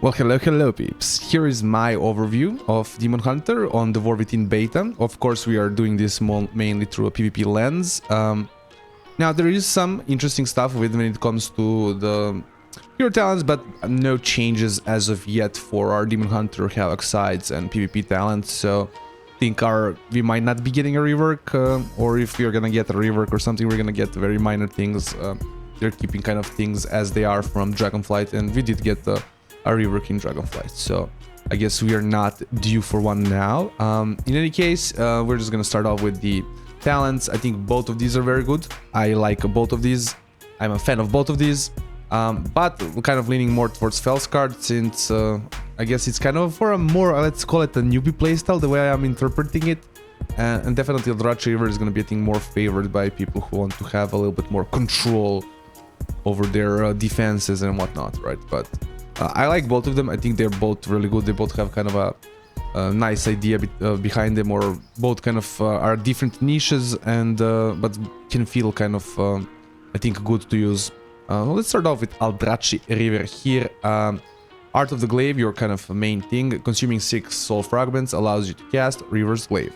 Well, hello peeps. Here is my overview of Demon Hunter on the War Within beta. Of course, we are doing this mainly through a PvP lens. Now, there is some interesting stuff when it comes to the hero talents, but no changes as of yet for our Demon Hunter, Havoc sides, and PvP talents. So, I think we might not be getting a rework, or if we are gonna get a rework or something, we're gonna get very minor things. They're keeping kind of things as they are from Dragonflight, and we did get a rework in Dragonflight, so I guess we are not due for one now. In any case, we're just gonna start off with the talents. I think both of these are very good. I like both of these. I'm a fan of both of these, but we're kind of leaning more towards Fel-Scarred, since I guess it's kind of for a more, let's call it a newbie playstyle, the way I'm interpreting it. And definitely Aldrachi Reaver is gonna be, I think, more favored by people who want to have a little bit more control over their defenses and whatnot, right? But I like both of them. I think they're both really good. They both have kind of a nice idea behind them, or both kind of are different niches, and but can feel kind of, I think, good to use. Let's start off with Aldrachi Reaver here. Art of the Glaive, your kind of main thing. Consuming 6 soul fragments allows you to cast Reaver's Glaive.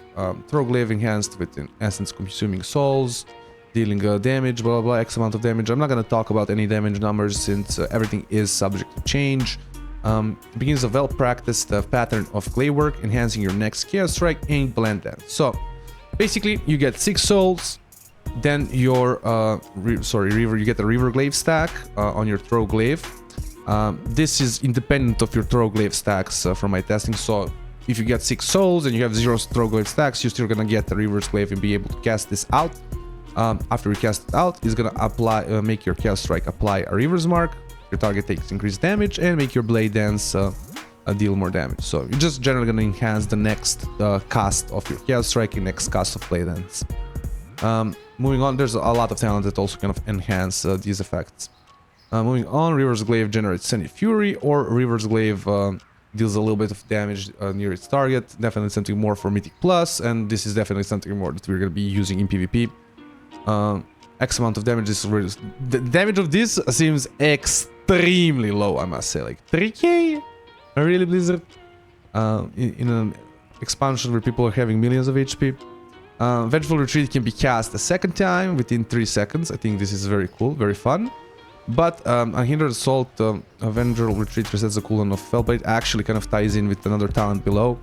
Throw Glaive enhanced with an essence consuming souls. Dealing damage, blah, blah, blah, X amount of damage. I'm not going to talk about any damage numbers since everything is subject to change. Begins a well-practiced pattern of clay work, enhancing your next Chaos Strike and Blend Dance. So, basically, you get 6 souls, then your, Reaver, you get a Reaver Glaive stack on your Throw Glaive. This is independent of your Throw Glaive stacks from my testing, so if you get 6 souls and you have 0 Throw Glaive stacks, you're still going to get the Reaver's Glaive and be able to cast this out. After you cast it out, it's gonna apply, make your Chaos Strike apply a Reaver's Mark. Your target takes increased damage, and make your Blade Dance deal more damage. So you're just generally gonna enhance the next cast of your Chaos Strike and next cast of Blade Dance. Moving on, there's a lot of talent that also kind of enhance these effects. Moving on, Reaver's Glaive generates Sunny Fury, or Reaver's Glaive deals a little bit of damage near its target. Definitely something more for Mythic Plus, and this is definitely something more that we're gonna be using in PvP. X amount of damage is really... The damage of this seems extremely low, I must say. Like 3k? Really, Blizzard? In an expansion where people are having millions of HP. Vengeful Retreat can be cast a second time within 3 seconds. I think this is very cool, very fun. But Unhindered Assault, Vengeful Retreat resets the cooldown of Felblade, actually kind of ties in with another talent below.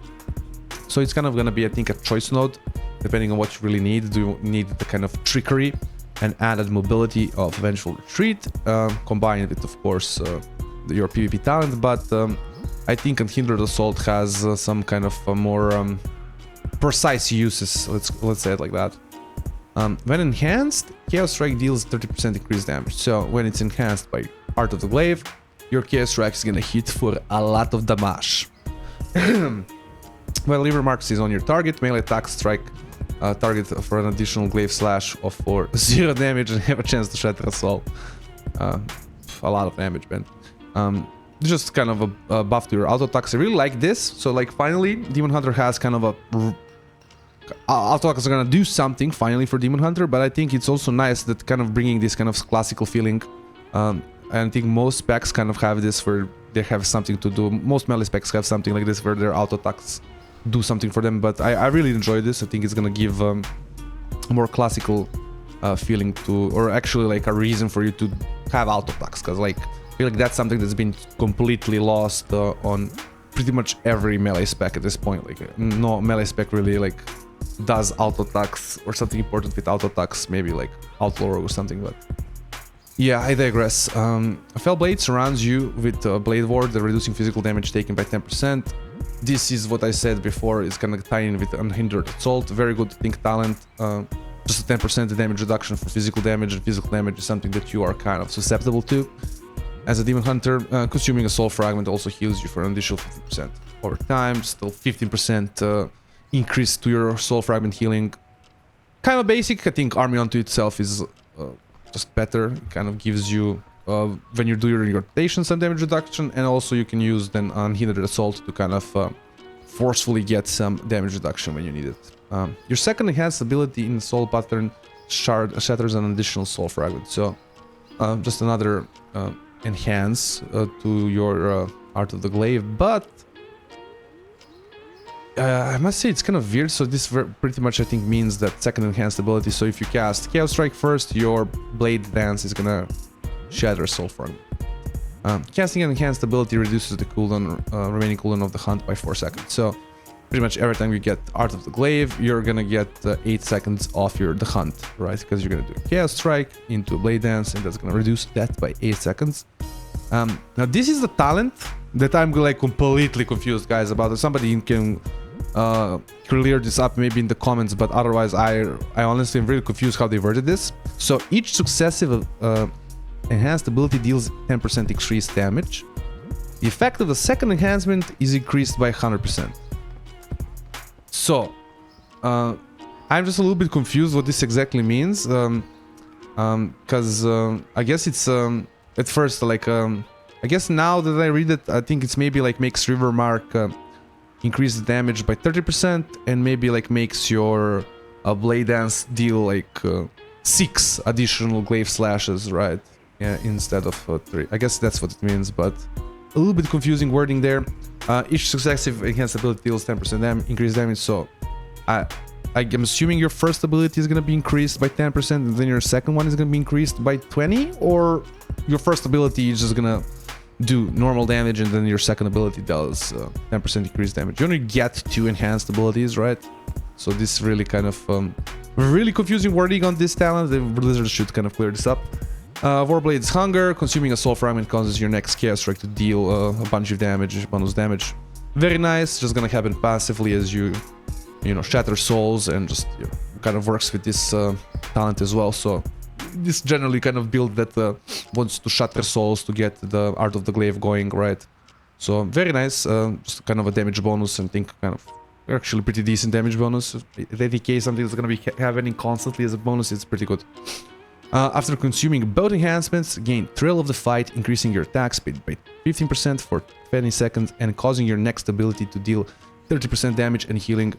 So it's kind of gonna be, I think, a choice node, depending on what you really need. Do you need the kind of trickery and added mobility of Vengeful Retreat, combined with, of course, your PvP talent, but I think Unhindered Assault has some kind of more precise uses, let's say it like that. When enhanced, Chaos Strike deals 30% increased damage, so when it's enhanced by Art of the Glaive, your Chaos Strike is gonna hit for a lot of damage. When Lever Marks is on your target, melee attack strike target for an additional glaive slash of for 0 damage and have a chance to shatter a soul. A lot of damage, man. Just kind of a buff to your auto attacks. I really like this. So, like, finally, Demon Hunter has kind of a... auto attacks are gonna do something finally for Demon Hunter, but I think it's also nice that kind of bringing this kind of classical feeling. And I think most specs kind of have this where they have something to do. Most melee specs have something like this where their auto attacks do something for them, but I really enjoy this. I think it's gonna give a more classical feeling to, or actually like a reason for you to have auto attacks, because like I feel like that's something that's been completely lost on pretty much every melee spec at this point. Like no melee spec really like does auto attacks or something important with auto attacks, maybe like Outlaw or something, but yeah, I digress. Felblade surrounds you with Blade Ward, reducing physical damage taken by 10%. This is what I said before, it's gonna tie in with Unhindered Assault, very good think talent. Just a 10% damage reduction for physical damage, and physical damage is something that you are kind of susceptible to. As a Demon Hunter, consuming a soul fragment also heals you for an additional 50% over time, still 15% increase to your soul fragment healing. Kind of basic. I think Army onto itself is just better. It kind of gives you, when you do your rotation, some damage reduction, and also you can use then Unhindered Assault to kind of forcefully get some damage reduction when you need it. Your second enhanced ability in the Soul Pattern shatters an additional soul fragment, so just another enhance to your Art of the Glaive, but I must say it's kind of weird. So this pretty much I think means that second enhanced ability. So if you cast Chaos Strike first, your Blade Dance is gonna shatter Soul Fragment. Casting an enhanced ability reduces the cooldown, remaining cooldown of the hunt by 4 seconds. So pretty much every time you get Art of the Glaive, you're gonna get 8 seconds off the hunt, right? Because you're gonna do Chaos Strike into Blade Dance, and that's gonna reduce that by 8 seconds. Now this is the talent that I'm like completely confused, guys, about. Somebody can clear this up maybe in the comments, but otherwise I honestly am really confused how they worded this. So each successive enhanced ability deals 10% increased damage. The effect of the second enhancement is increased by 100%. So I'm just a little bit confused what this exactly means, because I guess it's at first like I guess now that I read it, I think it's maybe like makes River Mark increase the damage by 30%, and maybe like makes your Blade Dance deal like 6 additional glaive slashes, right? Yeah, instead of 3. I guess that's what it means, but a little bit confusing wording there. Each successive enhanced ability deals 10% increased damage, so I'm assuming your first ability is going to be increased by 10%, and then your second one is going to be increased by 20, or your first ability is just going to do normal damage, and then your second ability does 10% increased damage. You only get 2 enhanced abilities, right? So this really kind of really confusing wording on this talent. The Blizzard should kind of clear this up. Warblade's Hunger. Consuming a soul fragment causes your next Chaos Strike to deal a bunch of damage, bonus damage. Very nice. Just gonna happen passively as you know, shatter souls, and just kind of works with this talent as well. So this generally kind of build that wants to shatter souls to get the Art of the Glaive going, right? So very nice. Just kind of a damage bonus, and think kind of actually pretty decent damage bonus. At 80k, something that's gonna be happening constantly as a bonus, it's pretty good. After consuming both enhancements, gain Thrill of the Fight, increasing your attack speed by 15% for 20 seconds and causing your next ability to deal 30% damage and healing.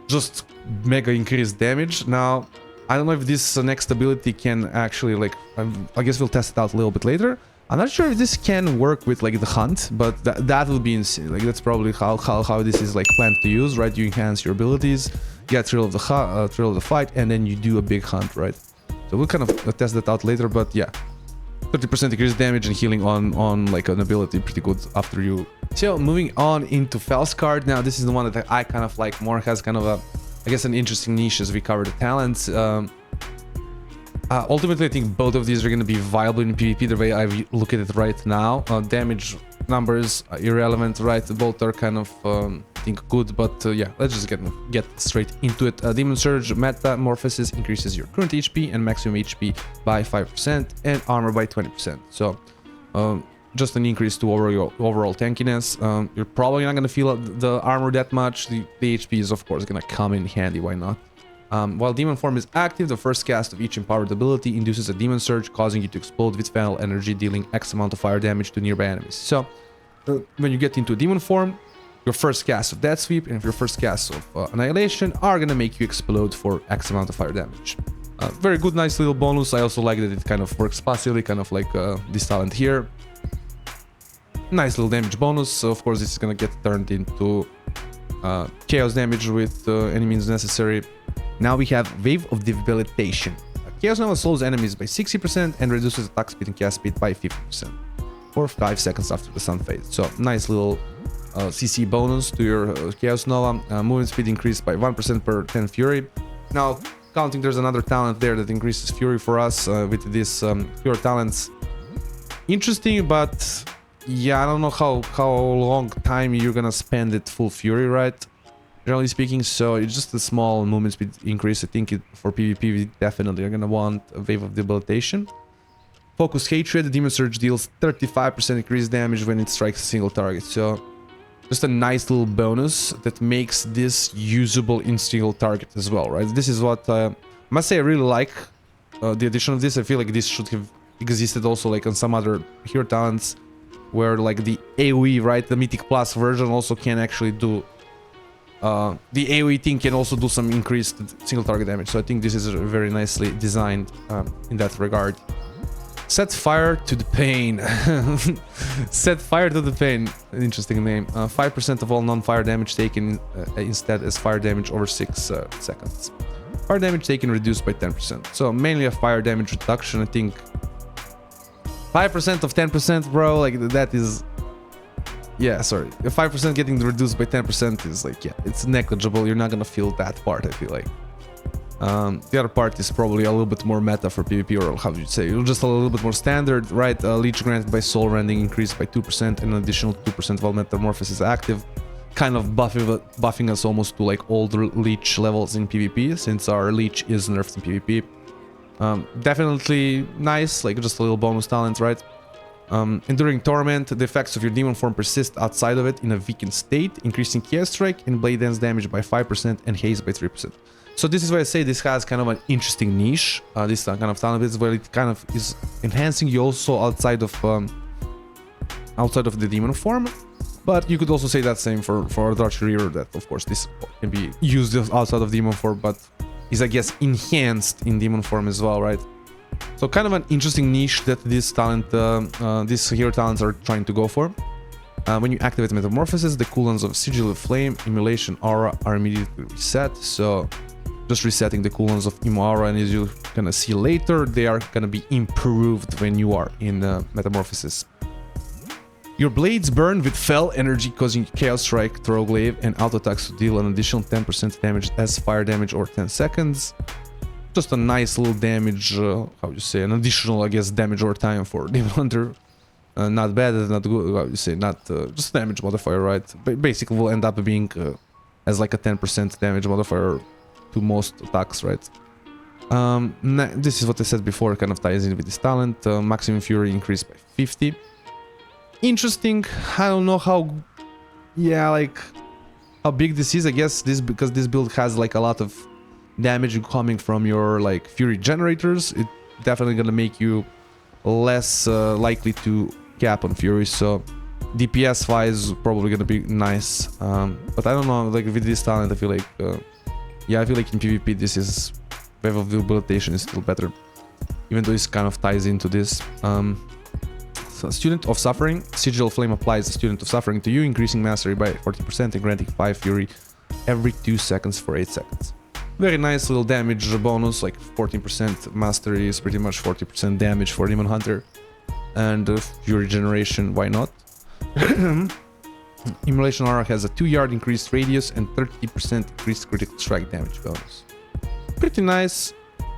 Just mega increased damage. Now, I don't know if this next ability can actually, like, I guess we'll test it out a little bit later. I'm not sure if this can work with like the hunt, but that would be insane. Like, that's probably how this is like planned to use, right? You enhance your abilities, get Thrill of the Fight, and then you do a big hunt, right? So we'll kind of test that out later, but yeah, 30% increased damage and healing on like an ability, pretty good after you. So moving on into Fel-Scarred. Now this is the one that I kind of like more, has kind of a, I guess, an interesting niche as we cover the talents. Ultimately, I think both of these are going to be viable in PvP the way I look at it right now. Damage numbers are irrelevant, right? Both are kind of, I think, good, but yeah, let's just get straight into it. Demon Surge Metamorphosis increases your current HP and maximum HP by 5% and armor by 20%. So, just an increase to overall tankiness. You're probably not going to feel the armor that much. The HP is, of course, going to come in handy, why not? While Demon Form is active, the first cast of each empowered ability induces a Demon Surge, causing you to explode with final energy, dealing X amount of fire damage to nearby enemies. So, when you get into Demon Form, your first cast of Death Sweep and your first cast of Annihilation are gonna make you explode for X amount of fire damage. Very good, nice little bonus. I also like that it kind of works passively, kind of like this talent here. Nice little damage bonus. So of course, this is gonna get turned into chaos damage with any means necessary. Now we have Wave of Debilitation. Chaos Nova slows enemies by 60% and reduces attack speed and cast speed by 50% for 5 seconds after the sun fades. So nice little CC bonus to your Chaos Nova. Movement speed increased by 1% per 10 Fury. Now, counting, there's another talent there that increases Fury for us with this pure talents. Interesting, but yeah, I don't know how long time you're gonna spend at full Fury, right? Generally speaking, so it's just a small movement speed increase. I think for PvP, we definitely are gonna want a Wave of Debilitation. Focus Hatred. The Demon Surge deals 35% increased damage when it strikes a single target. So just a nice little bonus that makes this usable in single target as well, right? This is what I must say I really like the addition of this. I feel like this should have existed also like on some other hero talents, where like the AoE, right, the Mythic Plus version also can actually do the AoE thing can also do some increased single target damage. So I think this is very nicely designed in that regard. Set fire to the pain. Set fire to the pain. An interesting name. 5% of all non-fire damage taken instead as fire damage over 6 seconds. Fire damage taken reduced by 10%. So mainly a fire damage reduction. I think 5% of 10%, bro. Like that is... Yeah, sorry. 5% getting reduced by 10% is like, yeah, it's negligible. You're not gonna feel that part, I feel like. The other part is probably a little bit more meta for PvP, or how do you say, just a little bit more standard, right? Leech granted by soul rending increased by 2% and an additional 2% while metamorphosis is active, kind of buffing us almost to like older leech levels in PvP, since our leech is nerfed in PvP. Definitely nice, like just a little bonus talent, right? Enduring Torment, the effects of your demon form persist outside of it in a weakened state, increasing Chaos Strike and Blade Dance damage by 5% and Haste by 3%. So this is why I say this has kind of an interesting niche. This kind of talent is where it kind of is enhancing you also outside of the demon form. But you could also say that same for Aldrachi Reaver, that of course this can be used outside of demon form, but is I guess enhanced in demon form as well, right? So kind of an interesting niche that this talent, these hero talents are trying to go for. When you activate Metamorphosis, the cooldowns of Sigil of Flame, Immolation, Aura are immediately reset. So just resetting the cooldowns of Aura, and as you're gonna see later, they are gonna be improved when you are in Metamorphosis. Your blades burn with Fel energy, causing Chaos Strike, Throw Glaive, and auto attacks to deal an additional 10% damage as fire damage or 10 seconds. Just a nice little damage, how you say, an additional, I guess, damage over time for Demon Hunter. Not bad, not good, how you say, not just damage modifier, right? Basically will end up being as like a 10% damage modifier to most attacks, right? This is what I said before, kind of ties in with this talent. Maximum Fury increased by 50. Interesting. I don't know how, yeah, like how big this is. I guess this, because this build has like a lot of damage coming from your like Fury generators. It definitely gonna make you less likely to cap on Fury. So DPS wise, probably gonna be nice. But I don't know, like with this talent, I feel like, yeah, I feel like in PvP this is wave of debilitation is still better, even though this kind of ties into this. So Student of Suffering, Sigil Flame applies a Student of Suffering to you, increasing mastery by 40% and granting 5 Fury every 2 seconds for 8 seconds. Very nice little damage bonus, like 14% mastery is pretty much 40% damage for Demon Hunter. And Fury generation, why not? Immolation Aura has a 2-yard increased radius and 30% increased critical strike damage bonus. Pretty nice.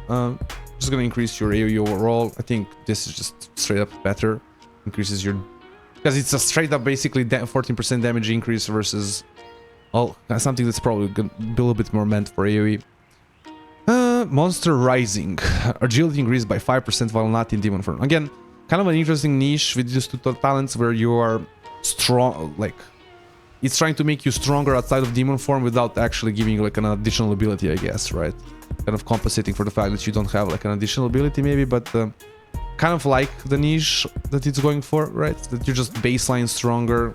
Just gonna increase your AoE overall. I think this is just straight up better. Increases your... because it's a straight up basically 14% damage increase versus... well, something that's probably gonna be a little bit more meant for AoE. Monster Rising. Agility increased by 5% while not in Demon form. Again, kind of an interesting niche with these two talents where you are strong, like... it's trying to make you stronger outside of Demon form without actually giving you like an additional ability, I guess, right? Kind of compensating for the fact that you don't have like an additional ability maybe, but kind of like the niche that it's going for, right? That you're just baseline stronger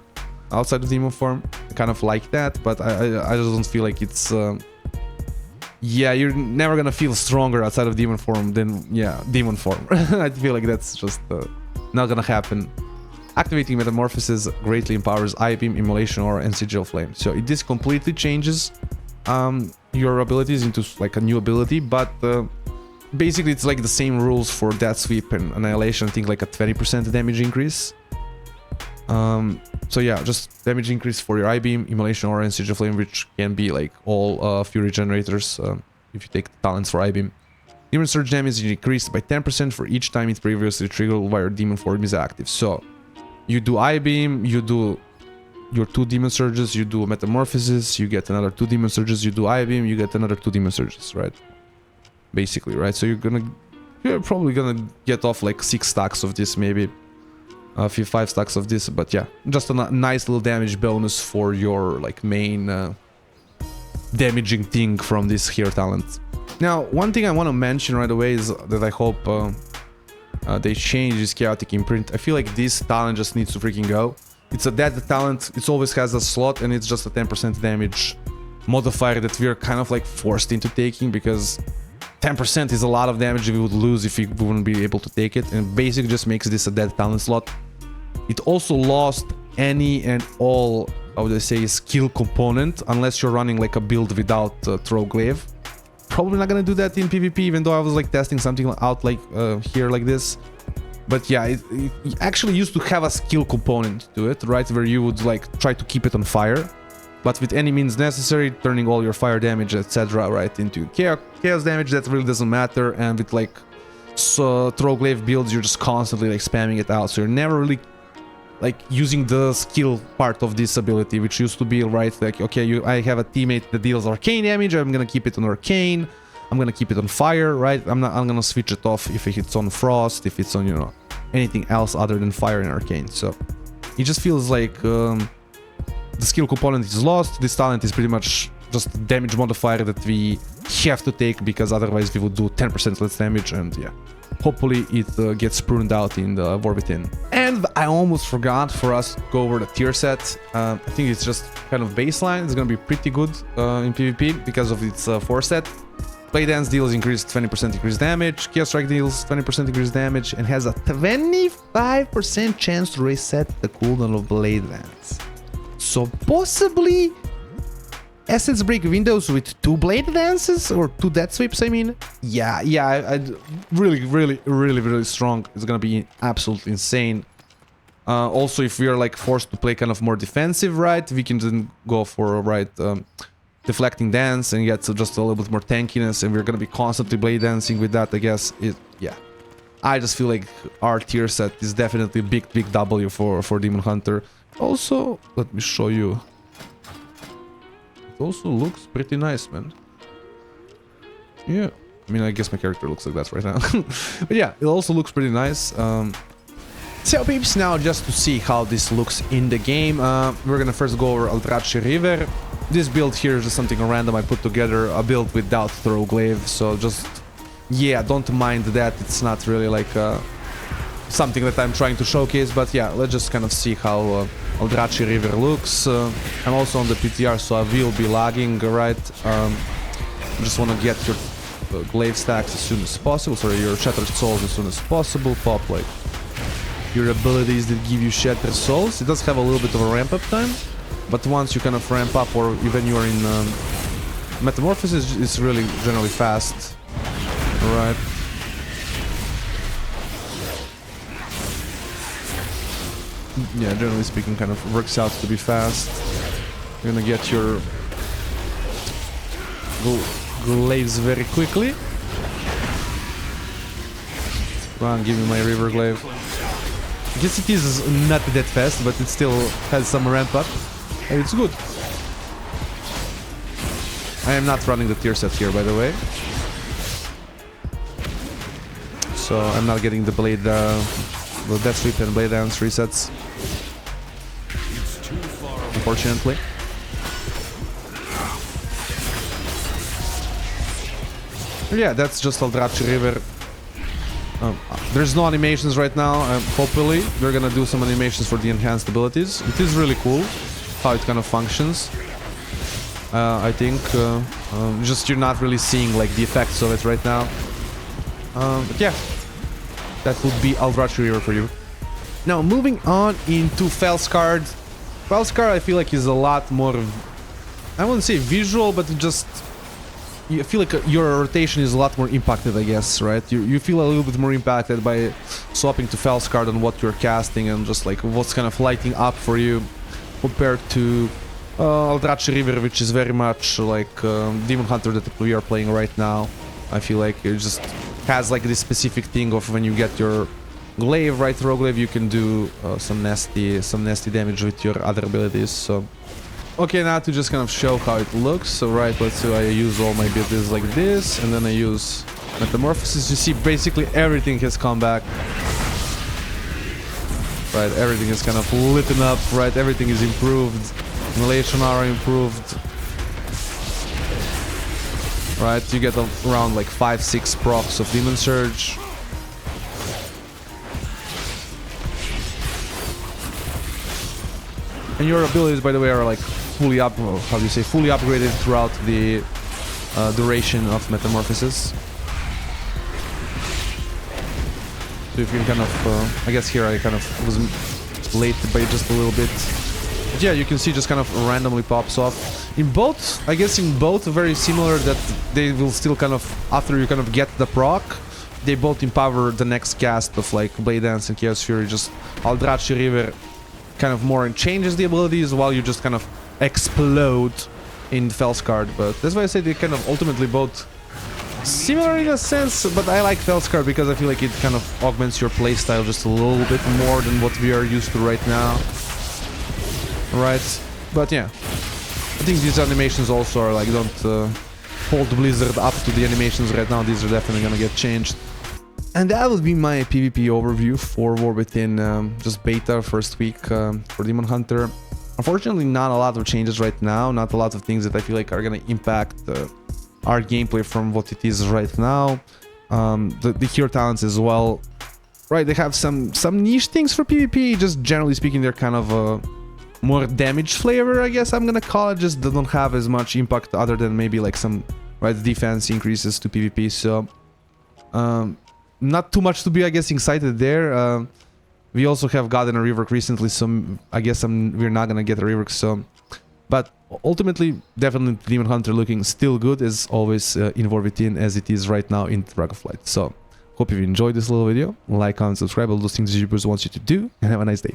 outside of Demon form. I kind of like that, but I just don't feel like it's... yeah, you're never gonna feel stronger outside of Demon form than, yeah, Demon form. I feel like that's just not gonna happen. Activating Metamorphosis greatly empowers I-Beam, Immolation Aura, and Sigil Flame. So this completely changes your abilities into like a new ability, but basically it's like the same rules for Death Sweep and Annihilation. I think like a 20% damage increase. So yeah, just damage increase for your I-Beam, Immolation Aura, and Sigil Flame, which can be like all Fury generators if you take the talents for I-Beam. Demon Surge damage is increased by 10% for each time it previously triggered while your Demon form is active. So you do I-Beam, you do your 2 Demon Surges, you do Metamorphosis, you get another 2 Demon Surges, you do I-Beam, you get another 2 Demon Surges, right? Basically, right? So you're probably gonna get off like 6 stacks of this, maybe. 5 stacks of this, but yeah, just a nice little damage bonus for your like main damaging thing from this hero talent. Now, one thing I want to mention right away is that I hope they change this chaotic imprint. I feel like this talent just needs to freaking go. It's a dead talent, it always has a slot, and it's just a 10% damage modifier that we're kind of like forced into taking, because 10% is a lot of damage we would lose if we wouldn't be able to take it, and basically just makes this a dead talent slot. It also lost any and all, how would I say, skill component, unless you're running like a build without throw glaive. Probably not gonna do that in PvP, even though I was like testing something out like here like this. But yeah, it actually used to have a skill component to it, right, where you would like try to keep it on fire, but with any means necessary, turning all your fire damage, etc., right, into chaos damage. That really doesn't matter. And with like throw glaive builds, you're just constantly like spamming it out, so you're never really like using the skill part of this ability, which used to be, right, like, okay, I have a teammate that deals arcane damage, I'm gonna keep it on arcane, I'm gonna keep it on fire, right? I'm gonna switch it off if it's on frost, if it's on, you know, anything else other than fire and arcane. So it just feels like the skill component is lost. This talent is pretty much just a damage modifier that we have to take, because otherwise we would do 10% less damage, and yeah. Hopefully it gets pruned out in the War Within. And I almost forgot for us to go over the tier set. I think it's just kind of baseline. It's gonna be pretty good in PvP because of its 4 set. Blade Dance deals increased 20% increased damage. Chaos Strike deals 20% increased damage and has a 25% chance to reset the cooldown of Blade Dance. So possibly assets break windows with 2 Blade Dances or 2 Death Sweeps, I mean. Yeah, really strong. It's gonna be absolutely insane. Also, if we are like forced to play kind of more defensive, right, we can then go for, right, deflecting dance and get just a little bit more tankiness, and we're gonna be constantly blade dancing with that, I guess. Yeah. I just feel like our tier set is definitely a big W for Demon Hunter. Also, let me show you. It also looks pretty nice, man. Yeah. I mean, I guess my character looks like that right now. But yeah, it also looks pretty nice. So peeps, now just to see how this looks in the game, we're gonna first go over Aldrachi Reaver. This build here is just something random I put together, a build without throw glaive, so just, yeah, don't mind that. It's not really like something that I'm trying to showcase, but yeah, let's just kind of see how Aldrachi Reaver looks. I'm also on the PTR, so I will be lagging, right? Just want to get your glaive stacks as soon as possible, sorry, your shattered souls as soon as possible. Pop like your abilities that give you shattered souls. It does have a little bit of a ramp up time, but once you kind of ramp up, or even you're in Metamorphosis, it's really generally fast. Alright. Yeah, generally speaking, kind of works out to be fast. You're gonna get your glaives very quickly. Go on, give me my Reaver glaive. I guess it is not that fast, but it still has some ramp up. And it's good. I am not running the tier set here, by the way. So I'm not getting the blade, the Death Sweep and Blade Dance resets. Unfortunately. But yeah, that's just Aldrachi Reaver. There's no animations right now. Hopefully, we're gonna do some animations for the enhanced abilities. It is really cool how it kind of functions. I think just you're not really seeing like the effects of it right now. But yeah, that would be Aldrachi Reaver for you. Now moving on into Fel-Scarred. Fel-Scarred, I feel like is a lot more, I wouldn't say visual, but just you feel like your rotation is a lot more impacted, I guess, right? You feel a little bit more impacted by swapping to Fel-Scarred on what you're casting and just like what's kind of lighting up for you compared to Aldrachi Reaver, which is very much like Demon Hunter that we are playing right now. I feel like it just has like this specific thing of when you get your glaive, right, throw glaive, you can do some nasty damage with your other abilities. So okay, now to just kind of show how it looks. So right, let's say I use all my abilities like this, and then I use Metamorphosis. You see basically everything has come back. Right, everything is kind of lit up, right, everything is improved. Annihilation are improved. Right, you get around like 5-6 procs of Demon Surge. And your abilities, by the way, are like fully fully upgraded throughout the duration of Metamorphosis. So if you can kind of, I guess here I kind of was late by just a little bit. But yeah, you can see just kind of randomly pops off. In both, I guess in both very similar that they will still kind of, after you kind of get the proc, they both empower the next cast of like Blade Dance and Chaos Fury. Just Aldrachi Reaver kind of more changes the abilities while you just kind of explode in Fel-Scarred. But that's why I say they kind of ultimately both similar in a sense, but I like Fel-Scarred because I feel like it kind of augments your playstyle just a little bit more than what we are used to right now. Right, but yeah, I think these animations also are like, don't hold Blizzard up to the animations right now. These are definitely gonna get changed. And that would be my PvP overview for War Within, just beta first week for Demon Hunter. Unfortunately, not a lot of changes right now, not a lot of things that I feel like are gonna impact our gameplay from what it is right now. The hero talents as well, right? They have some niche things for PvP. Just generally speaking, they're kind of more damage flavor, I guess I'm gonna call it. Just they don't have as much impact other than maybe like some defense increases to PvP. So not too much to be, I guess, excited there. We also have gotten a rework recently, so I guess we're not gonna get a rework. So, but ultimately, definitely Demon Hunter looking still good as always in War Within as it is right now in Dragonflight. So, hope you enjoyed this little video. Like, comment, subscribe, all those things YouTubers want you to do, and have a nice day.